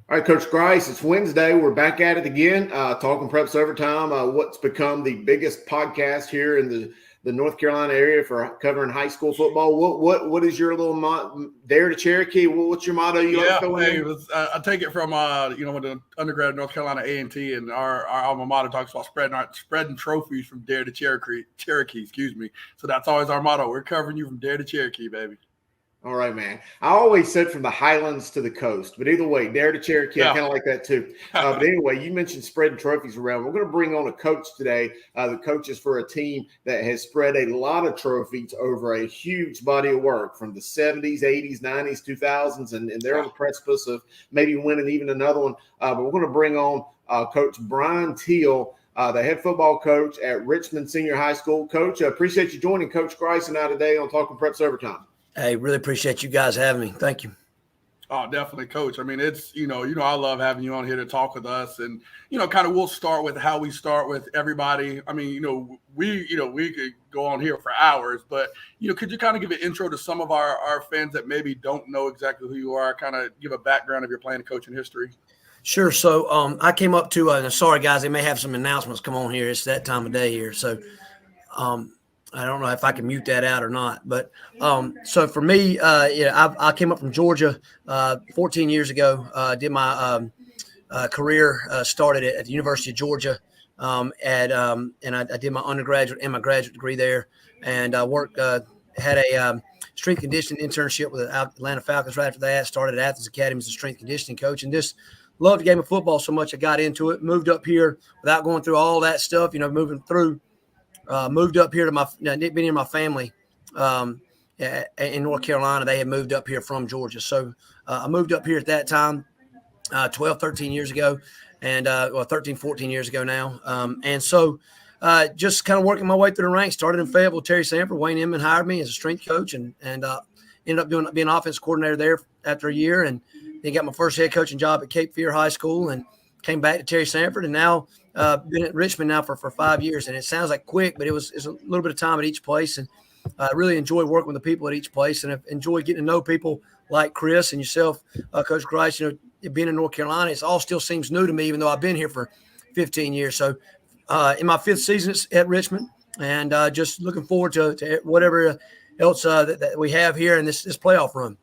All right, Coach Grice, it's Wednesday. We're back at it again, talking Preps Overtime, what's become the biggest podcast here in the North Carolina area for covering high school football. What is your little Dare to Cherokee? What's your motto you like to throw in? I take it from with the undergrad at North Carolina A&T, and our alma mater talks about spreading trophies from Dare to Cherokee, excuse me. So that's always our motto. We're covering you from Dare to Cherokee, baby. All right, man. I always said from the Highlands to the coast, but either way, Dare to Cherokee, yeah. I kind of like that too. But anyway, you mentioned spreading trophies around. We're going to bring on a coach today. The coach is for a team that has spread a lot of trophies over a huge body of work from the 70s, 80s, 90s, 2000s, and they're on the precipice of maybe winning even another one. But we're going to bring on Coach Bryan Till, the head football coach at Richmond Senior High School. Coach, I appreciate you joining Coach Grice and I today on Talking Preps Overtime. Hey, really appreciate you guys having me. Thank you. Oh, definitely, Coach. I mean, it's, I love having you on here to talk with us. And, kind of we'll start with how we start with everybody. I mean, we could go on here for hours, but, could you kind of give an intro to some of our fans that maybe don't know exactly who you are, kind of give a background of your playing and coaching history? Sure. So I came up to sorry, guys, they may have some announcements come on here. It's that time of day here. So I don't know if I can mute that out or not, but so for me, I came up from Georgia 14 years ago. Did my career started at the University of Georgia, and I did my undergraduate and my graduate degree there, and I worked had a strength conditioning internship with the Atlanta Falcons right after that. Started at Athens Academy as a strength conditioning coach, and just loved the game of football so much I got into it. Moved up here without going through all that stuff, moving through. Moved up here to being in my family in North Carolina. They had moved up here from Georgia. So I moved up here at that time, 12, 13 years ago, and 13, 14 years ago now. And so just kind of working my way through the ranks. Started in Fayetteville, Terry Sanford. Wayne Inman hired me as a strength coach and ended up being offense coordinator there after a year. And then got my first head coaching job at Cape Fear High School and came back to Terry Sanford, and now been at Richmond now for 5 years. And it sounds like quick, but it's a little bit of time at each place. And I really enjoy working with the people at each place, and I've enjoyed getting to know people like Chris and yourself, Coach Grice. Being in North Carolina, it all still seems new to me, even though I've been here for 15 years. So in my fifth season at Richmond, and just looking forward to whatever else that we have here in this playoff run.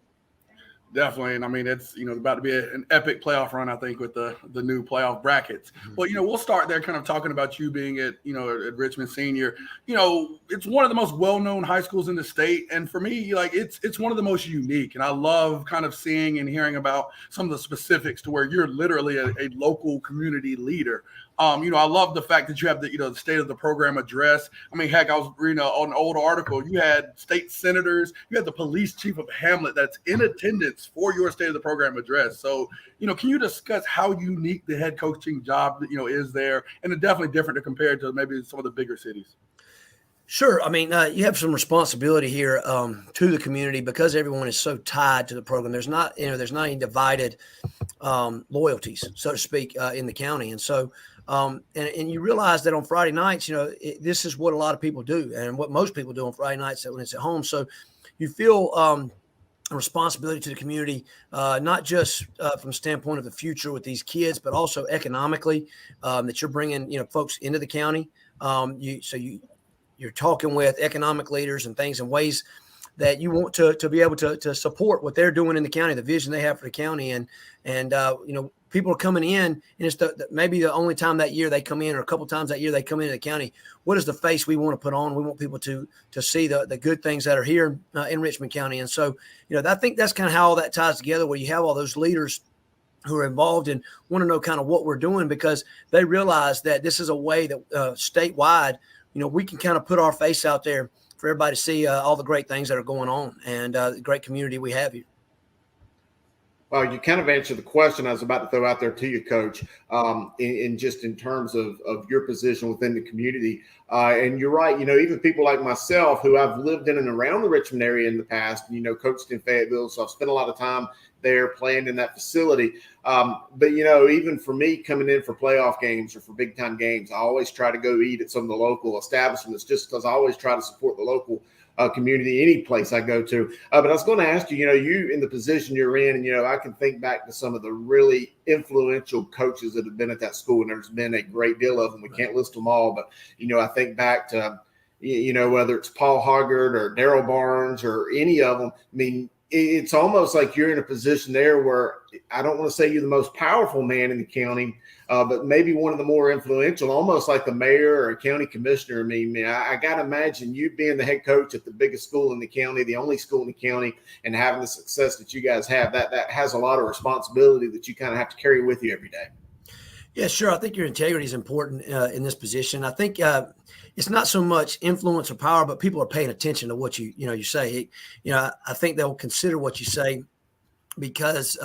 Definitely. And I mean, it's, about to be an epic playoff run, I think, with the new playoff brackets. But, we'll start there kind of talking about you being at Richmond Senior. It's one of the most well-known high schools in the state. And for me, it's one of the most unique. And I love kind of seeing and hearing about some of the specifics to where you're literally a local community leader. I love the fact that you have the state of the program address. I mean, heck, I was reading an old article. You had state senators, you had the police chief of Hamlet that's in attendance for your state of the program address. So, can you discuss how unique the head coaching job, is there? And it's definitely different to compare to maybe some of the bigger cities. Sure. I mean, you have some responsibility here to the community because everyone is so tied to the program. There's not any divided loyalties, so to speak, in the county. And so, and you realize that on Friday nights, this is what a lot of people do and what most people do on Friday nights when it's at home. So you feel a responsibility to the community, not just from the standpoint of the future with these kids, but also economically, that you're bringing, folks into the county. You're talking with economic leaders and things and ways that you want to be able to support what they're doing in the county, the vision they have for the county. And people are coming in, and it's maybe the only time that year they come in, or a couple times that year they come into the county. What is the face we want to put on? We want people to see the good things that are here in Richmond County. And so, I think that's kind of how all that ties together, where you have all those leaders who are involved and want to know kind of what we're doing, because they realize that this is a way that statewide, we can kind of put our face out there for everybody to see all the great things that are going on and the great community we have here. Well, you kind of answered the question I was about to throw out there to you, Coach, in terms of your position within the community. And you're right, even people like myself who I've lived in and around the Richmond area in the past, coached in Fayetteville, so I've spent a lot of time there playing in that facility. But, even for me coming in for playoff games or for big-time games, I always try to go eat at some of the local establishments just because I always try to support the local community, any place I go to. But I was going to ask you, you in the position you're in, and, I can think back to some of the really influential coaches that have been at that school, and there's been a great deal of them. We can't list them all, but, I think back to, whether it's Paul Hoggard or Darryl Barnes or any of them. I mean, it's almost like you're in a position there where I don't want to say you're the most powerful man in the county, but maybe one of the more influential, almost like the mayor or a county commissioner. I mean, I got to imagine you being the head coach at the biggest school in the county, the only school in the county, and having the success that you guys have, that has a lot of responsibility that you kind of have to carry with you every day. Yeah, sure. I think your integrity is important in this position. I think it's not so much influence or power, but people are paying attention to what you say. I think they'll consider what you say because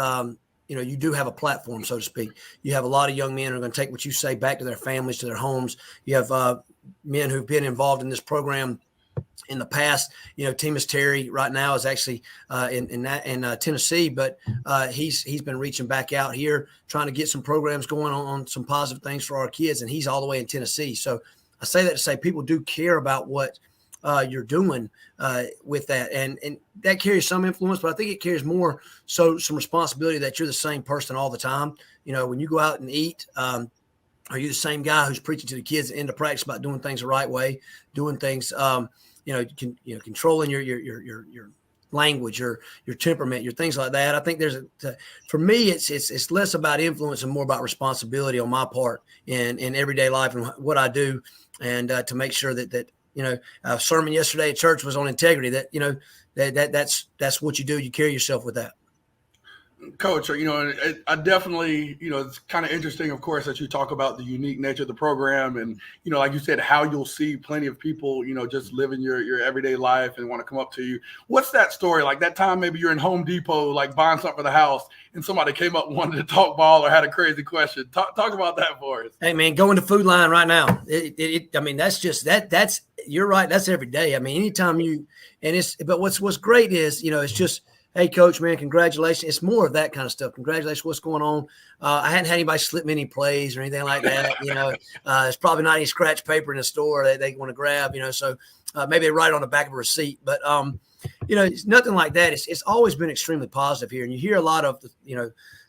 you do have a platform, so to speak. You have a lot of young men who are going to take what you say back to their families, to their homes. You have men who've been involved in this program in the past. Timus Terry right now is actually in Tennessee, but he's been reaching back out here, trying to get some programs going on some positive things for our kids, and he's all the way in Tennessee. So I say that to say people do care about what you're doing with that, and that carries some influence, but I think it carries more so some responsibility that you're the same person all the time. When you go out and eat, are you the same guy who's preaching to the kids at the end of practice about doing things the right way, doing things controlling your language, your temperament, your things like that. I think for me, it's less about influence and more about responsibility on my part in everyday life and what I do, and to make sure that a sermon yesterday at church was on integrity. That's what you do. You carry yourself with that. Coach, I definitely, it's kind of interesting, of course, that you talk about the unique nature of the program and, like you said, how you'll see plenty of people, just living your everyday life and want to come up to you. What's that story? Like that time maybe you're in Home Depot, like buying something for the house and somebody came up and wanted to talk ball or had a crazy question. Talk about that for us. Hey, man, go in the food line right now. That's just that's you're right. That's every day. I mean, anytime but what's great is, it's just, hey, Coach, man, congratulations. It's more of that kind of stuff. Congratulations. What's going on? I hadn't had anybody slip me any plays or anything like that. There's probably not any scratch paper in the store that they want to grab, so maybe they write on the back of a receipt. But, it's nothing like that. It's always been extremely positive here. And you hear a lot of,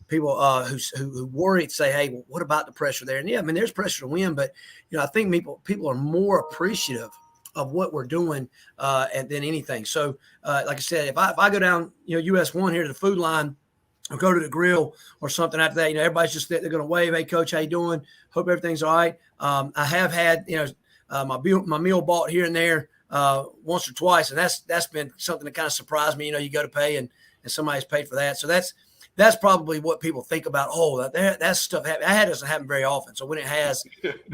people who worry, say, hey, well, what about the pressure there? And, yeah, I mean, there's pressure to win. But, I think people are more appreciative of what we're doing than anything. So, like I said, if I go down, US 1 here to the food line or go to the grill or something after that, everybody's just, they're going to wave, hey, Coach, how you doing? Hope everything's all right. I have had, my meal bought here and there once or twice, and that's been something that kind of surprised me. You go to pay and somebody's paid for that. So that's probably what people think about. Oh, that stuff that doesn't happen very often. So when it has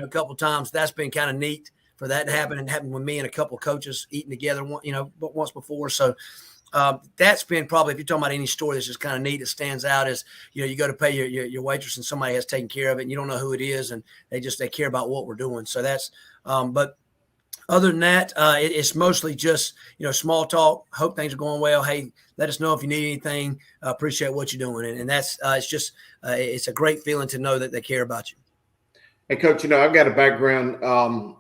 a couple of times, that's been kind of neat for that to happen, and happened with me and a couple of coaches eating together, once before. So that's been probably, if you're talking about any story that's just kind of neat, it stands out as, you go to pay your waitress and somebody has taken care of it and you don't know who it is, and they care about what we're doing. So that's, but other than that, it's mostly just, small talk. Hope things are going well. Hey, let us know if you need anything. Appreciate what you're doing. And that's, it's just, it's a great feeling to know that they care about you. Hey, Coach, I've got a background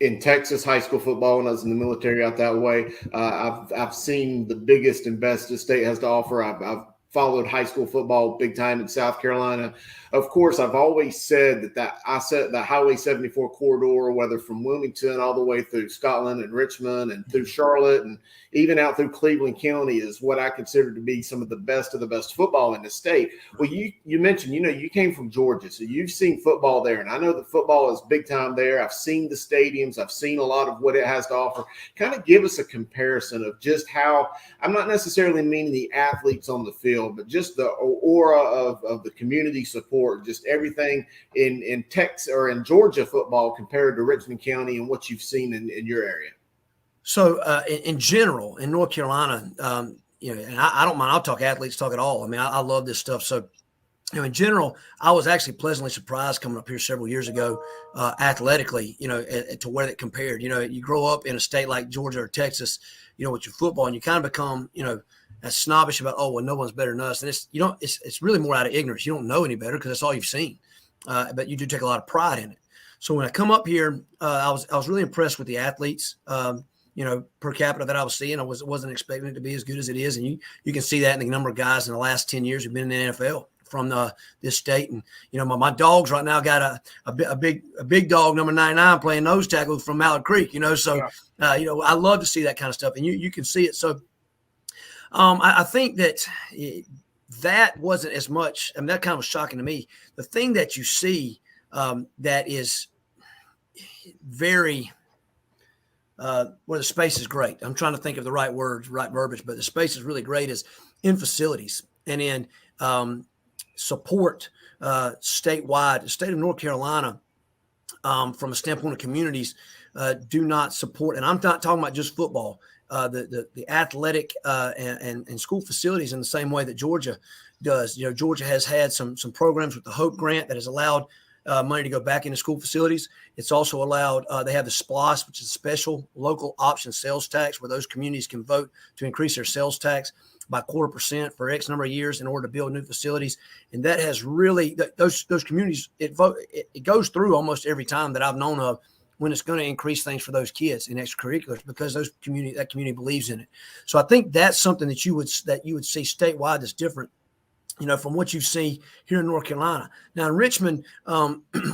in Texas high school football when I was in the military out that way. I've seen the biggest and best the state has to offer. I've followed high school football big time in South Carolina. Of course, I've always said that Highway 74 corridor, whether from Wilmington all the way through Scotland and Richmond and through Charlotte and even out through Cleveland County, is what I consider to be some of the best football in the state. Well, you mentioned, you came from Georgia, so you've seen football there, and I know that football is big time there. I've seen the stadiums. I've seen a lot of what it has to offer. Kind of give us a comparison of just how, I'm not necessarily meaning the athletes on the field, but just the aura of the community support, just everything in Texas or in Georgia football compared to Richmond County and what you've seen in your area. So in general, in North Carolina, and I don't mind, I'll talk athletes, talk it all. I mean, I love this stuff. So, in general, I was actually pleasantly surprised coming up here several years ago, athletically, to where that compared. You grow up in a state like Georgia or Texas, with your football, and you kind of become, as snobbish about, oh, well, no one's better than us. And it's really more out of ignorance. You don't know any better because that's all you've seen. But you do take a lot of pride in it. So when I come up here, I was really impressed with the athletes. per capita that I was seeing. I wasn't expecting it to be as good as it is. And you can see that in the number of guys in the last 10 years who've been in the NFL from this state. And, my dogs right now got a big dog, number 99, playing nose tackle from Mallard Creek, so, I love to see that kind of stuff. And you can see it. So I think that wasn't as much. I mean, that kind of was shocking to me. The thing that you see that is very where the space is great. I'm trying to think of the right words, right verbiage, but the space is really great is in facilities and in support statewide. The state of North Carolina, from a standpoint of communities, do not support, and I'm not talking about just football, the athletic and school facilities in the same way that Georgia does. Georgia has had some programs with the Hope Grant that has allowed money to go back into school facilities. It's also allowed, they have the SPLOST, which is a special local option sales tax, where those communities can vote to increase their sales tax by 0.25% for X number of years in order to build new facilities. And that has really, those communities, it goes through almost every time that I've known of when it's going to increase things for those kids in extracurriculars, because that community believes in it. So I think that's something that you would see statewide that's different, from what you see here in North Carolina. Now in Richmond,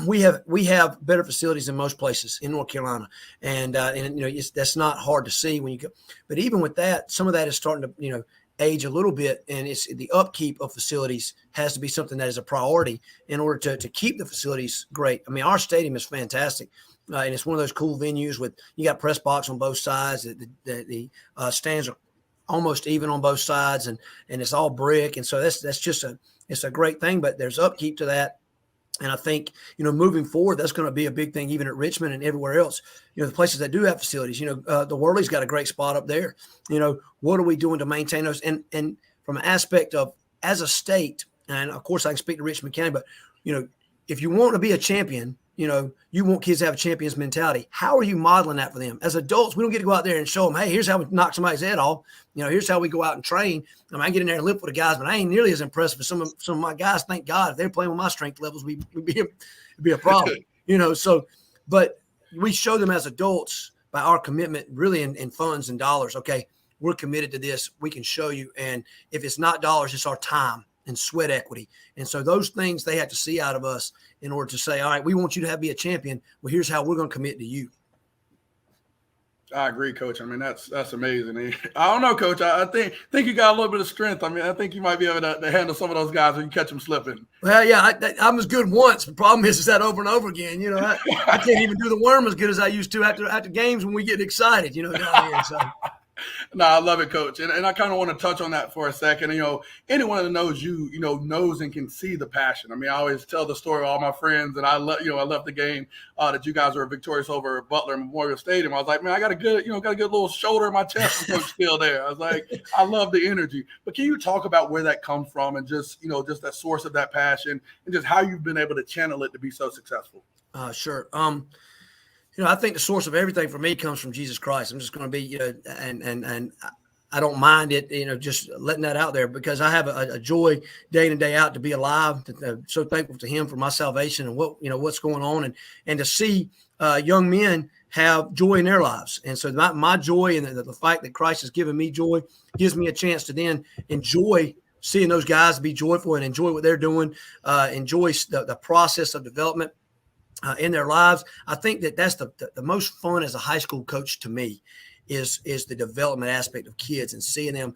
we have better facilities than most places in North Carolina, and that's not hard to see when you go. But even with that, some of that is starting to age a little bit, and it's the upkeep of facilities has to be something that is a priority in order to keep the facilities great. I mean, our stadium is fantastic. And it's one of those cool venues with you got press box on both sides. The stands are almost even on both sides, and it's all brick. And so that's just it's a great thing, but there's upkeep to that. And I think, moving forward, that's going to be a big thing, even at Richmond and everywhere else. The places that do have facilities, the Worley's got a great spot up there. What are we doing to maintain those? And from an aspect of, as a state, and of course I can speak to Richmond County, but, if you want to be a champion, you want kids to have a champion's mentality. How are you modeling that for them? As adults, we don't get to go out there and show them, hey, here's how we knock somebody's head off. Here's how we go out and train. I mean, I get in there and lift with the guys, but I ain't nearly as impressive as some of my guys. Thank God, if they're playing with my strength levels, it'd be a problem. So, but we show them as adults by our commitment, really in funds and dollars. Okay, we're committed to this. We can show you. And if it's not dollars, it's our time and sweat equity. And so those things they have to see out of us in order to say, all right, we want you to be a champion. Well, here's how we're going to commit to you. I agree, Coach. I mean, that's amazing. I don't know, Coach. I think you got a little bit of strength. I mean, I think you might be able to handle some of those guys when you catch them slipping. Well, yeah, I was good once. The problem is that over and over again, I can't even do the worm as good as I used to after games when we get excited, down here. So. No, I love it, Coach. And I kind of want to touch on that for a second. Anyone that knows you, knows and can see the passion. I mean, I always tell the story of all my friends, and I left the game that you guys were victorious over Butler Memorial Stadium. I was like, man, I got a good little shoulder in my chest from Coach Till there. I was like, I love the energy. But can you talk about where that comes from and just that source of that passion and just how you've been able to channel it to be so successful? Sure. I think the source of everything for me comes from Jesus Christ. I'm just going to be, and I don't mind it, just letting that out there, because I have a joy day in and day out to be alive. I'm so thankful to Him for my salvation and what's going on, and to see young men have joy in their lives. And so my joy and the fact that Christ has given me joy gives me a chance to then enjoy seeing those guys be joyful and enjoy what they're doing, enjoy the process of development in their lives. I think that's the most fun as a high school coach to me is the development aspect of kids and seeing them.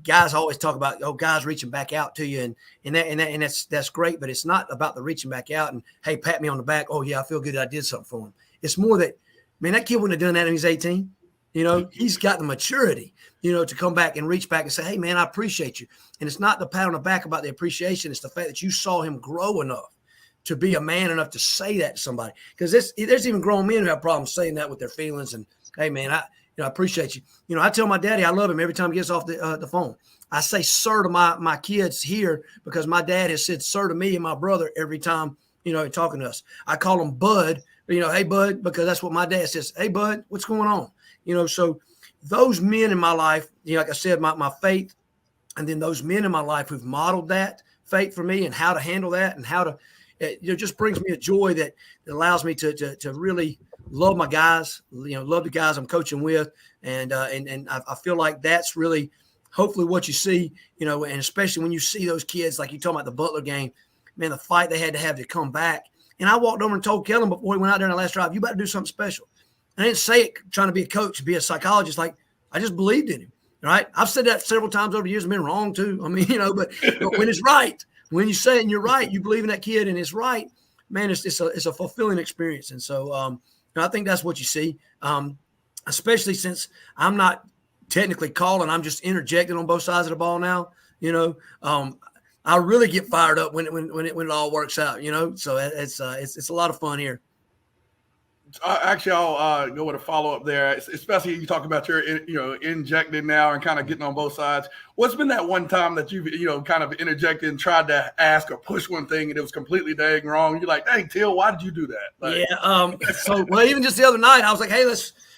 Guys always talk about guys reaching back out to you, and that's great, but it's not about the reaching back out and hey, pat me on the back. Oh yeah, I feel good that I did something for him. It's more that, man, that kid wouldn't have done that when he's 18. He's got the maturity, to come back and reach back and say, hey man, I appreciate you. And it's not the pat on the back about the appreciation. It's the fact that you saw him grow enough to be a man enough to say that to somebody. Because there's even grown men who have problems saying that with their feelings. And hey, man, I appreciate you. I tell my daddy I love him every time he gets off the phone. I say sir to my kids here because my dad has said sir to me and my brother every time, talking to us. I call him Bud, hey, Bud, because that's what my dad says. Hey, Bud, what's going on? So those men in my life, like I said, my faith, and then those men in my life who've modeled that faith for me and how to handle that and how to it just brings me a joy that allows me to really love my guys, love the guys I'm coaching with. And I feel like that's really hopefully what you see, and especially when you see those kids, like you talking about the Butler game, man, the fight they had to have to come back. And I walked over and told Kellen before he went out there in the last drive, you better do something special. I didn't say it trying to be a coach, be a psychologist. Like, I just believed in him, right? I've said that several times over the years and been wrong too. I mean, but when it's right, when you say it and you're right, you believe in that kid and it's right, man, it's a fulfilling experience. And so I think that's what you see, especially since I'm not technically calling, I'm just interjecting on both sides of the ball now, I really get fired up when it all works out, So it's a lot of fun here. Actually, I'll go with a follow up there, especially you talk about your injecting now and kind of getting on both sides. What's been that one time that you've kind of interjected and tried to ask or push one thing and it was completely dang wrong? You're like, dang, Till, why did you do that? Like, even just the other night, I was like, hey,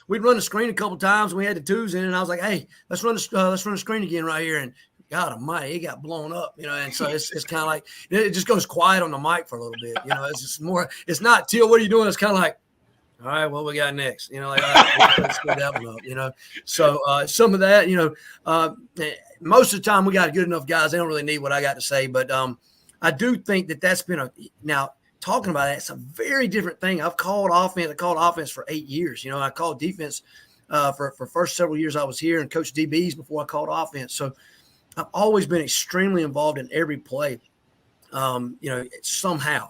we'd run the screen a couple times and we had the twos in, and I was like, hey, let's run the screen again right here. And God almighty, it got blown up, and so it's kind of like it just goes quiet on the mic for a little bit, it's just more. It's not Till, what are you doing? It's kind of like, all right, what we got next? Like, all right, let's get that one up, So some of that, most of the time we got good enough guys. They don't really need what I got to say, but I do think that's been now talking about that. It's a very different thing. I've called offense. I called offense for 8 years. I called defense for first several years I was here and coached DBs before I called offense. So I've always been extremely involved in every play. Somehow,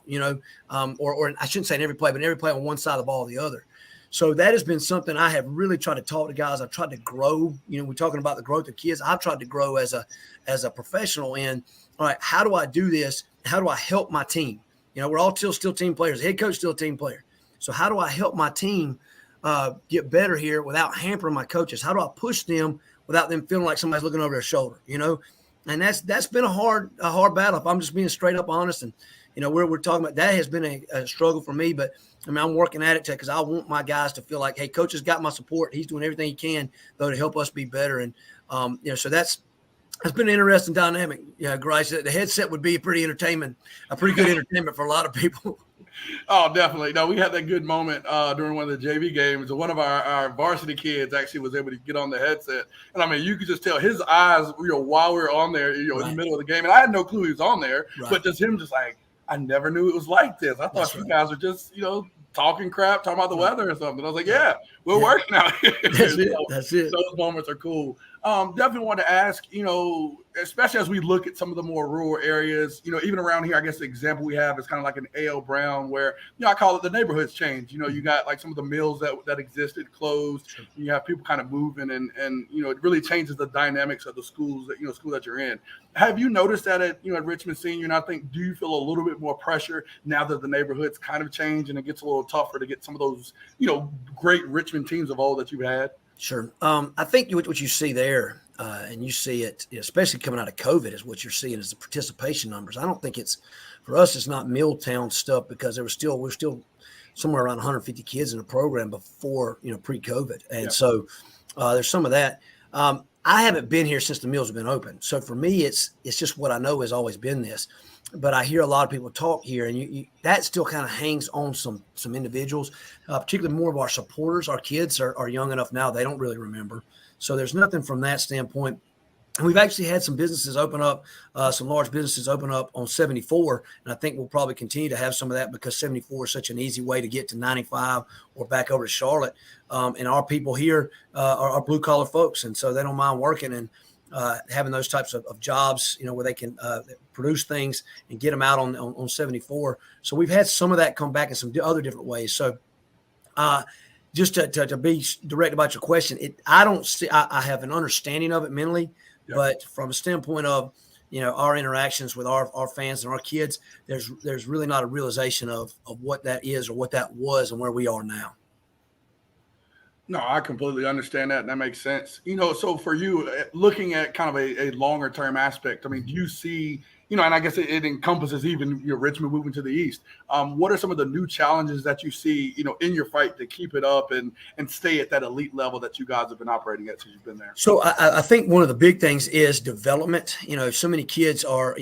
or I shouldn't say in every play, but in every play on one side of the ball or the other. So that has been something I have really tried to talk to guys. I've tried to grow. We're talking about the growth of kids. I've tried to grow as a professional in, all right, how do I do this? How do I help my team? We're all still team players. Head coach still a team player. So how do I help my team get better here without hampering my coaches? How do I push them without them feeling like somebody's looking over their shoulder? And that's been a hard battle. If I'm just being straight up honest, and we're talking about that has been a struggle for me. But I mean, I'm working at it because I want my guys to feel like, hey, coach has got my support. He's doing everything he can though to help us be better. And so that's been an interesting dynamic. Grice, the headset would be a pretty good entertainment for a lot of people. Oh, definitely. No, we had that good moment during one of the JV games. One of our varsity kids actually was able to get on the headset. And, I mean, you could just tell his eyes, while we were on there, in the middle of the game. And I had no clue he was on there. Right. But just him just like, I never knew it was like this. I thought you guys were just, talking crap, talking about the weather or something. I was like, yeah, we're working out here. That's it. Those moments are cool. Definitely want to ask, especially as we look at some of the more rural areas, even around here, I guess the example we have is kind of like an A.L. Brown where, I call it the neighborhoods change. You got like some of the mills that existed closed. Sure. You have people kind of moving and it really changes the dynamics of the schools that, school that you're in. Have you noticed that at Richmond Senior? And I think, do you feel a little bit more pressure now that the neighborhoods kind of change and it gets a little tougher to get some of those, great Richmond teams of old that you've had? Sure. I think what you see there, and you see it, especially coming out of COVID, is what you're seeing is the participation numbers. I don't think for us, it's not Milltown stuff because we're still somewhere around 150 kids in the program before, pre-COVID. And so there's some of that. I haven't been here since the mills have been open. So for me, it's just what I know has always been this. But I hear a lot of people talk here, and that still kind of hangs on some individuals, particularly more of our supporters. Our kids are young enough now, they don't really remember. So there's nothing from that standpoint. And we've actually had some businesses open up, some large businesses open up on 74, and I think we'll probably continue to have some of that because 74 is such an easy way to get to 95 or back over to Charlotte. And our people here are blue-collar folks, and so they don't mind working and having those types of jobs, where they can produce things and get them out on 74. So we've had some of that come back in some other different ways. So just to be direct about your question, I don't see. I have an understanding of it mentally, but from a standpoint of our interactions with our fans and our kids, there's really not a realization of what that is or what that was and where we are now. No, I completely understand that, and that makes sense. So for you, looking at kind of a longer term aspect, I mean, do you see, and I guess it encompasses even Richmond moving to the east. What are some of the new challenges that you see, in your fight to keep it up and stay at that elite level that you guys have been operating at since you've been there? So I think one of the big things is development. So many kids are,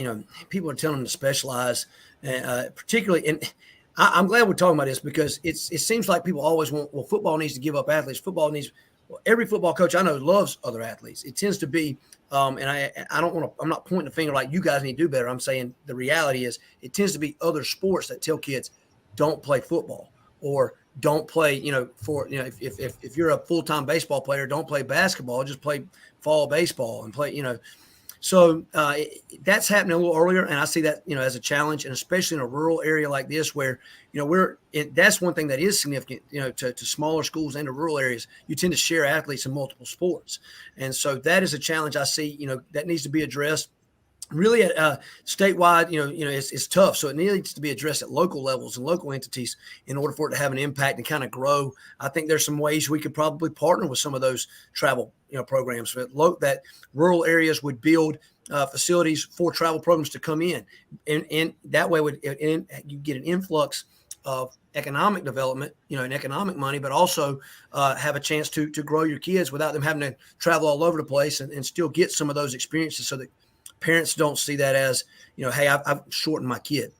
people are telling them to specialize. and particularly. And I'm glad we're talking about this because it seems like people always want. Well, football needs to give up athletes. Football needs. Well, every football coach I know loves other athletes. It tends to be, and I don't want to. I'm not pointing the finger like you guys need to do better. I'm saying the reality is it tends to be other sports that tell kids don't play football or don't play. If you're a full-time baseball player, don't play basketball. Just play fall baseball and play. So that's happening a little earlier, and I see that as a challenge, and especially in a rural area like this, where that's one thing that is significant. To smaller schools and to rural areas, you tend to share athletes in multiple sports, and so that is a challenge I see. That needs to be addressed. Really, statewide, it's tough. So it needs to be addressed at local levels and local entities in order for it to have an impact and kind of grow. I think there's some ways we could probably partner with some of those travel, programs that rural areas would build facilities for travel programs to come in, and that way you get an influx of economic development, and economic money, but also have a chance to grow your kids without them having to travel all over the place and still get some of those experiences so that parents don't see that as, hey, I've shortened my kid.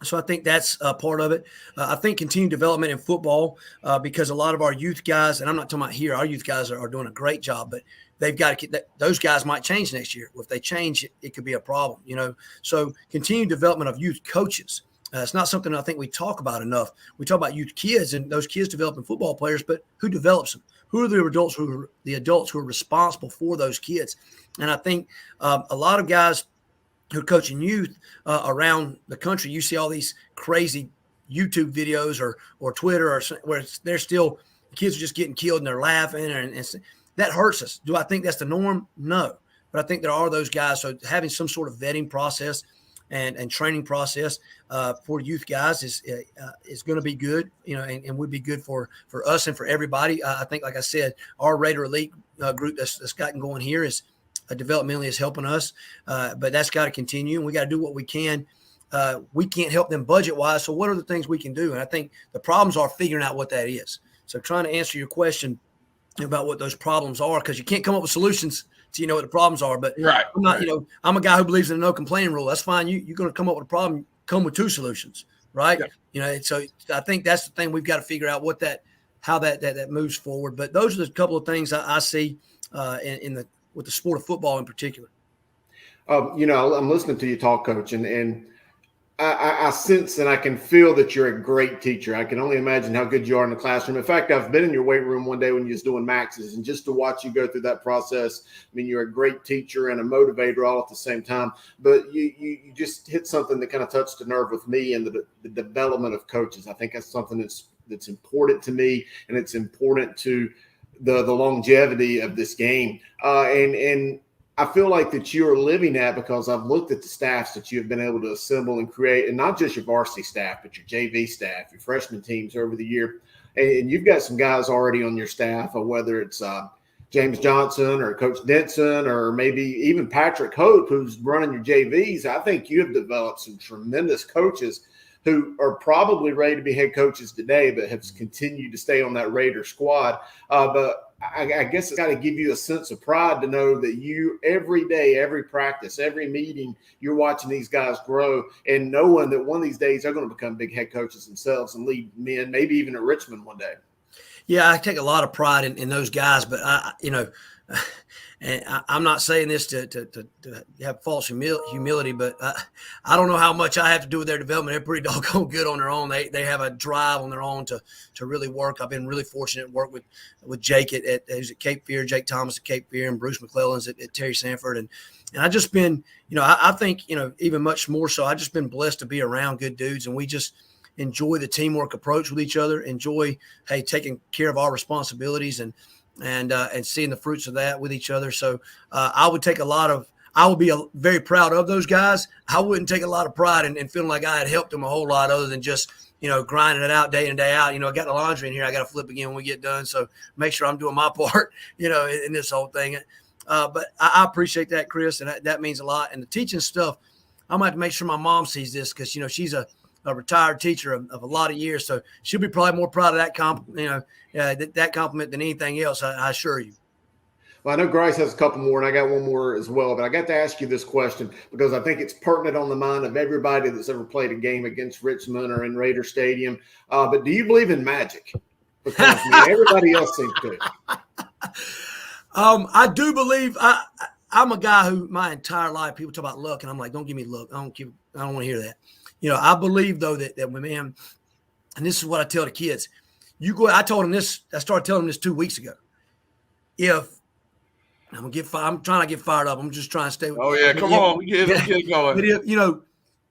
So I think that's part of it. I think continued development in football because a lot of our youth guys, and I'm not talking about here, our youth guys are doing a great job, but they've got to those guys might change next year. If they change, it could be a problem, So continued development of youth coaches. It's not something I think we talk about enough. We talk about youth kids and those kids developing football players, but who develops them? Who are the adults who are responsible for those kids? And I think a lot of guys who are coaching youth around the country, you see all these crazy YouTube videos or Twitter or where they're still kids are just getting killed and they're laughing and that hurts us. Do I think that's the norm? No, but I think there are those guys. So having some sort of vetting process and training process for youth guys is going to be good, and would be good for us and for everybody. I think, like I said, our Raider Elite group that's gotten going here is developmentally is helping us, but that's got to continue, and we got to do what we can. We can't help them budget wise, so what are the things we can do? And I think the problems are figuring out what that is. So trying to answer your question about what those problems are, because you can't come up with solutions till you know what the problems are. But right, I'm not, I'm a guy who believes in the no complaining rule. That's fine. You're going to come up with a problem, come with two solutions, right? Yeah. So I think that's the thing we've got to figure out how that moves forward. But those are the couple of things I see with the sport of football in particular. I'm listening to you talk, Coach, and I sense and I can feel that you're a great teacher. I can only imagine how good you are in the classroom. In fact, I've been in your weight room one day when you was doing maxes, and just to watch you go through that process, you're a great teacher and a motivator all at the same time. But you just hit something that kind of touched a nerve with me and the development of coaches. I think that's something that's important to me, and it's important to the longevity of this game. And I feel like that you are living that because I've looked at the staffs that you have been able to assemble and create, and not just your varsity staff, but your JV staff, your freshman teams over the year. And you've got some guys already on your staff, whether it's James Johnson or Coach Denson or maybe even Patrick Hope, who's running your JVs. I think you have developed some tremendous coaches who are probably ready to be head coaches today, but have continued to stay on that Raider squad. But I guess it's got to give you a sense of pride to know that you every day, every practice, every meeting, you're watching these guys grow and knowing that one of these days they're going to become big head coaches themselves and lead men, maybe even at Richmond one day. Yeah, I take a lot of pride in those guys, but and I'm not saying this to have false humility, but I don't know how much I have to do with their development. They're pretty doggone good on their own. They have a drive on their own to really work. I've been really fortunate to work with Jake who's at Cape Fear, Jake Thomas at Cape Fear, and Bruce McClellan's at Terry Sanford. And I've just been, I think, even much more so, I've just been blessed to be around good dudes, and we just enjoy the teamwork approach with each other, enjoy, taking care of our responsibilities and seeing the fruits of that with each other. So I would be very proud of those guys. I wouldn't take a lot of pride in feeling like I had helped them a whole lot other than just, grinding it out day in, day out. I got the laundry in here. I got to flip again when we get done. So make sure I'm doing my part, in this whole thing. But I appreciate that, Chris, and that means a lot. And the teaching stuff, I'm going to have to make sure my mom sees this because, she's a retired teacher of a lot of years. So she'll be probably more proud of that compliment than anything else. I assure you. Well, I know Grice has a couple more, and I got one more as well. But I got to ask you this question because I think it's pertinent on the mind of everybody that's ever played a game against Richmond or in Raider Stadium. But do you believe in magic? Because everybody else seems to. I do believe. I'm a guy who my entire life people talk about luck, and I'm like, don't give me luck. I don't want to hear that. I believe though that man, and this is what I tell the kids. I told them this. I started telling them this 2 weeks ago. If I'm trying to get fired up. I'm just trying to stay. Oh yeah, come on, get going. But if,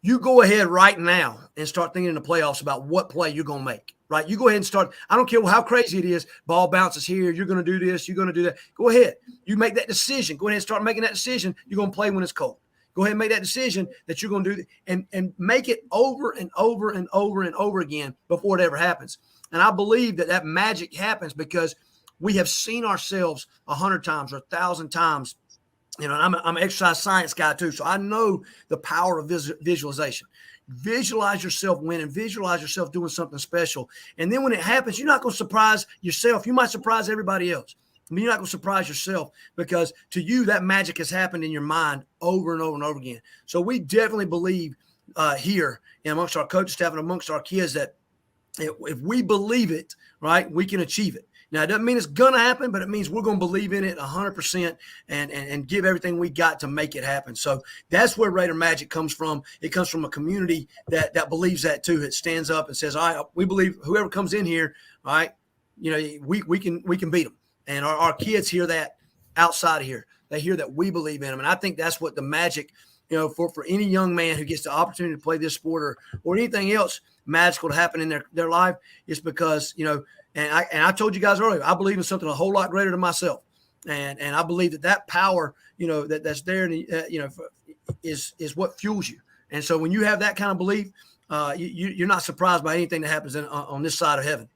you go ahead right now and start thinking in the playoffs about what play you're going to make. Right, you go ahead and start. I don't care how crazy it is. Ball bounces here. You're going to do this. You're going to do that. Go ahead. You make that decision. Go ahead and start making that decision. You're going to play when it's cold. Go ahead and make that decision that you're going to do and make it over and over and over and over again before it ever happens. And I believe that magic happens because we have seen ourselves 100 times or 1,000 times. And I'm an exercise science guy too, so I know the power of visualization. Visualize yourself winning, visualize yourself doing something special. And then when it happens, you're not going to surprise yourself. You might surprise everybody else. I mean, you're not going to surprise yourself because to you, that magic has happened in your mind over and over and over again. So we definitely believe here and amongst our coaching staff and amongst our kids that if we believe it, right, we can achieve it. Now, it doesn't mean it's going to happen, but it means we're going to believe in it 100% and give everything we got to make it happen. So that's where Raider Magic comes from. It comes from a community that believes that too. It stands up and says, all right, we believe whoever comes in here, all right, we can beat them. And our kids hear that outside of here. They hear that we believe in them. And I think that's what the magic, for any young man who gets the opportunity to play this sport or anything else magical to happen in their life is because, and I told you guys earlier, I believe in something a whole lot greater than myself. And I believe that power, that's there, is what fuels you. And so when you have that kind of belief, you're not surprised by anything that happens on this side of heaven.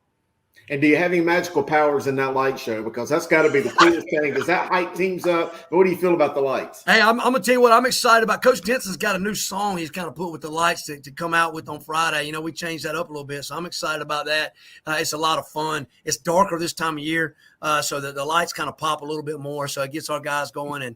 And do you have any magical powers in that light show? Because that's got to be the coolest thing. Does that hype teams up? What do you feel about the lights? Hey, I'm going to tell you what I'm excited about. Coach Denson's got a new song he's kind of put with the lights to come out with on Friday. We changed that up a little bit, so I'm excited about that. It's a lot of fun. It's darker this time of year, so the lights kind of pop a little bit more, so it gets our guys going. And,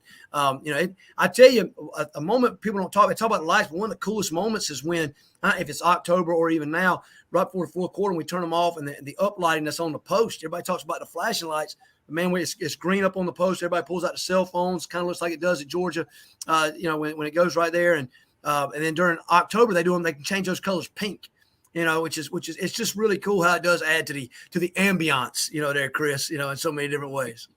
I tell you, a moment people don't talk about the lights, but one of the coolest moments is when, if it's October or even now, right before the fourth quarter, we turn them off, and the uplighting that's on the post. Everybody talks about the flashing lights. But man, it's green up on the post. Everybody pulls out the cell phones. Kind of looks like it does at Georgia, when it goes right there. And then during October, they can change those colors pink, which is it's just really cool how it does add to the ambiance, there, Chris, in so many different ways.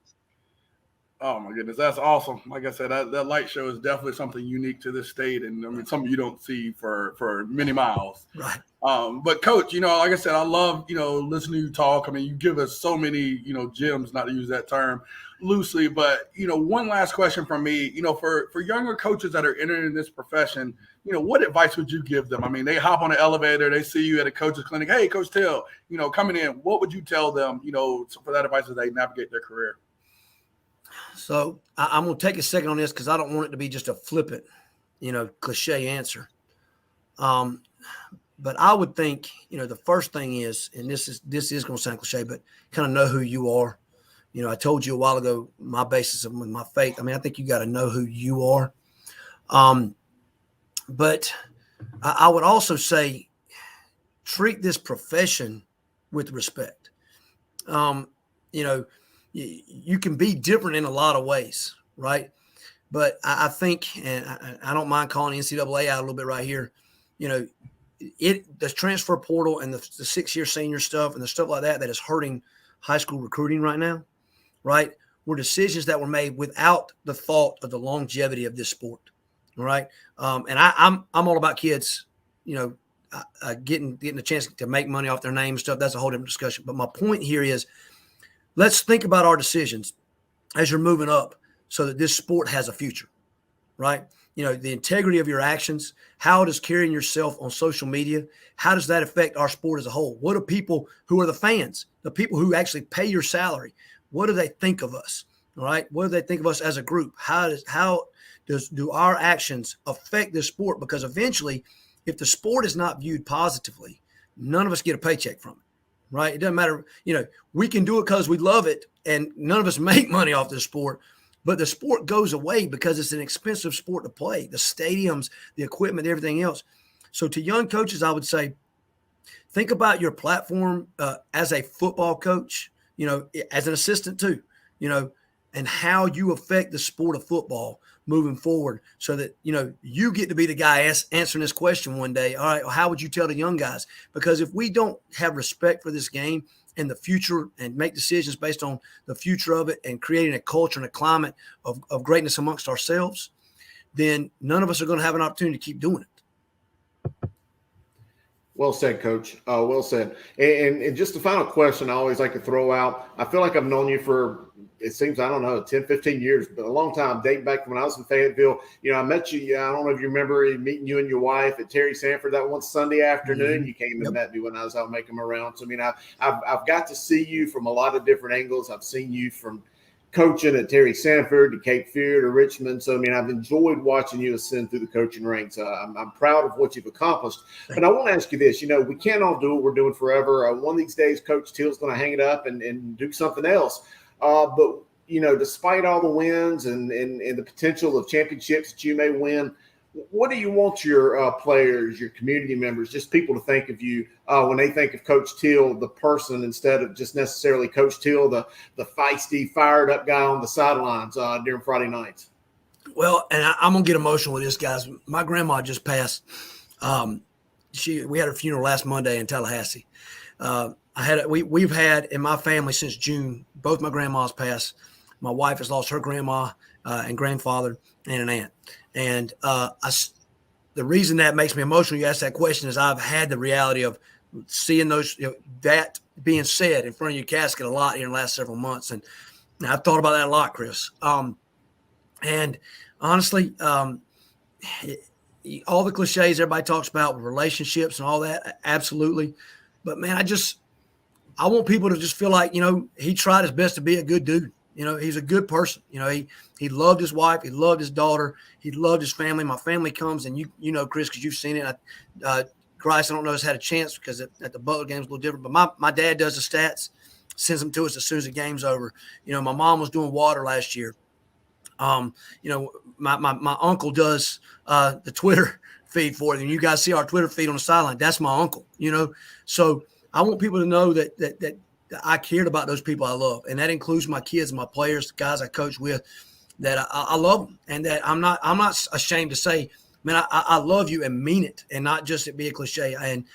Oh my goodness, that's awesome. Like I said, that light show is definitely something unique to this state, and something you don't see for many miles. Right. But Coach, like I said, I love listening to you talk. I mean, you give us so many gems, not to use that term loosely, but one last question from me. For younger coaches that are entering this profession, what advice would you give them? I mean, they hop on an elevator, they see you at a coach's clinic. Hey, Coach Till, coming in. What would you tell them? For that advice as they navigate their career. So I'm going to take a second on this because I don't want it to be just a flippant, cliche answer. But I would think, the first thing is, and this is going to sound cliche, but kind of know who you are. I told you a while ago, my basis of my faith. I mean, I think you got to know who you are. But I would also say, treat this profession with respect. You can be different in a lot of ways, right? But I think, and I don't mind calling NCAA out a little bit right here, the transfer portal and the 6-year senior stuff and the stuff like that is hurting high school recruiting right now, right? Were decisions that were made without the thought of the longevity of this sport, right? And I'm all about kids, getting a chance to make money off their name and stuff. That's a whole different discussion. But my point here is, let's think about our decisions as you're moving up so that this sport has a future, right? The integrity of your actions, how it is carrying yourself on social media, how does that affect our sport as a whole? What do people who are the fans, the people who actually pay your salary, what do they think of us, all right? What do they think of us as a group? How do our actions affect this sport? Because eventually, if the sport is not viewed positively, none of us get a paycheck from it. Right. It doesn't matter. We can do it because we love it and none of us make money off this sport. but the sport goes away because it's an expensive sport to play. The stadiums, the equipment, everything else. So to young coaches, I would say, think about your platform as a football coach, as an assistant too, and how you affect the sport of football moving forward so that, you get to be the guy answering this question one day. All right, well, how would you tell the young guys? Because if we don't have respect for this game and the future and make decisions based on the future of it and creating a culture and a climate of greatness amongst ourselves, then none of us are going to have an opportunity to keep doing it. Well said, Coach. Well said. And just the final question I always like to throw out. I feel like I've known you for, it seems, 10, 15 years, but a long time, dating back to when I was in Fayetteville. I met you. I don't know if you remember meeting you and your wife at Terry Sanford that one Sunday afternoon. Mm-hmm. You came and met me when I was out making my rounds. I've got to see you from a lot of different angles. I've seen you from coaching at Terry Sanford to Cape Fear to Richmond. So, I've enjoyed watching you ascend through the coaching ranks. I'm proud of what you've accomplished. But I want to ask you this. We can't all do what we're doing forever. One of these days, Coach Till's going to hang it up and do something else. But, despite all the wins and the potential of championships that you may win, what do you want your players, your community members, just people to think of you when they think of Coach Till, the person, instead of just necessarily Coach Till, the feisty, fired up guy on the sidelines during Friday nights? Well, and I'm going to get emotional with this, guys. My grandma just passed. We had her funeral last Monday in Tallahassee. We've had in my family since June, both my grandmas passed. My wife has lost her grandma and grandfather and an aunt. And the reason that makes me emotional, you ask that question, is I've had the reality of seeing those, that being said in front of your casket a lot here in the last several months. And I've thought about that a lot, Chris. And honestly, all the cliches everybody talks about with relationships and all that, absolutely. But man, I want people to just feel like, he tried his best to be a good dude. He's a good person. He loved his wife. He loved his daughter. He loved his family. My family comes, and Chris, because you've seen it. Grice, I don't know, has had a chance because at the Butler game is a little different. But my dad does the stats, sends them to us as soon as the game's over. My mom was doing water last year. My uncle does the Twitter feed for them. You guys see our Twitter feed on the sideline. That's my uncle. So I want people to know that I cared about those people I love, and that includes my kids, my players, the guys I coach with. That I love them, and that I'm not ashamed to say, man, I love you and mean it, and not just it be a cliche. And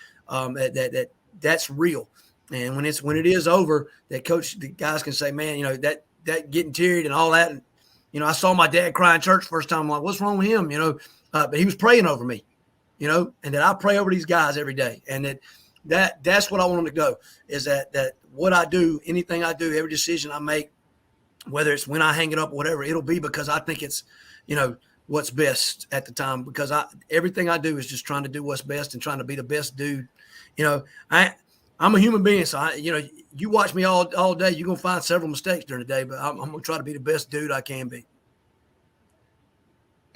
that's real. And when it is over, that coach, the guys can say, man, that getting teary and all that. And, I saw my dad cry in church first time. I'm like, what's wrong with him? But he was praying over me, and that I pray over these guys every day, and that's what I want them to go, is that what I do, anything I do, every decision I make, whether it's when I hang it up or whatever, it'll be because I think it's, what's best at the time, because everything I do is just trying to do what's best and trying to be the best dude. I'm a human being, so you watch me all day, you're going to find several mistakes during the day, but I'm going to try to be the best dude I can be.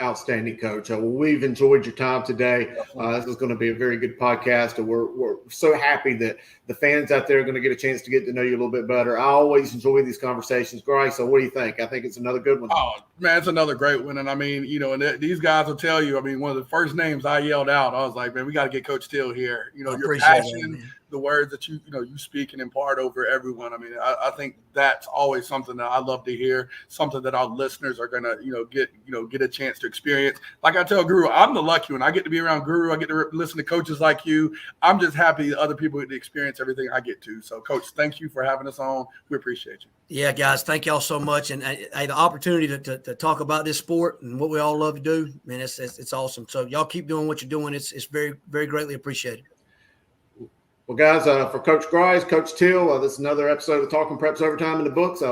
Outstanding, Coach. Well, we've enjoyed your time today. This is going to be a very good podcast, and we're so happy that the fans out there are going to get a chance to get to know you a little bit better. I always enjoy these conversations. Bryce, so what do you think? I think it's another good one. Oh, man, it's another great one. And, and these guys will tell you, one of the first names I yelled out, I was like, man, we got to get Coach Till here. Your passion, the words that you speak and impart over everyone. I think that's always something that I love to hear, something that our listeners are going to, get a chance to experience. Like I tell Guru, I'm the lucky one. I get to be around Guru. I get to listen to coaches like you. I'm just happy that other people get to experience everything I get to. So, Coach, thank you for having us on. We appreciate you. Yeah, guys, thank y'all so much. And the opportunity to talk about this sport and what we all love to do, man, it's awesome. So y'all keep doing what you're doing. It's very, very greatly appreciated. Well, guys, for Coach Grice, Coach Till, this is another episode of Talking Preps Overtime in the books.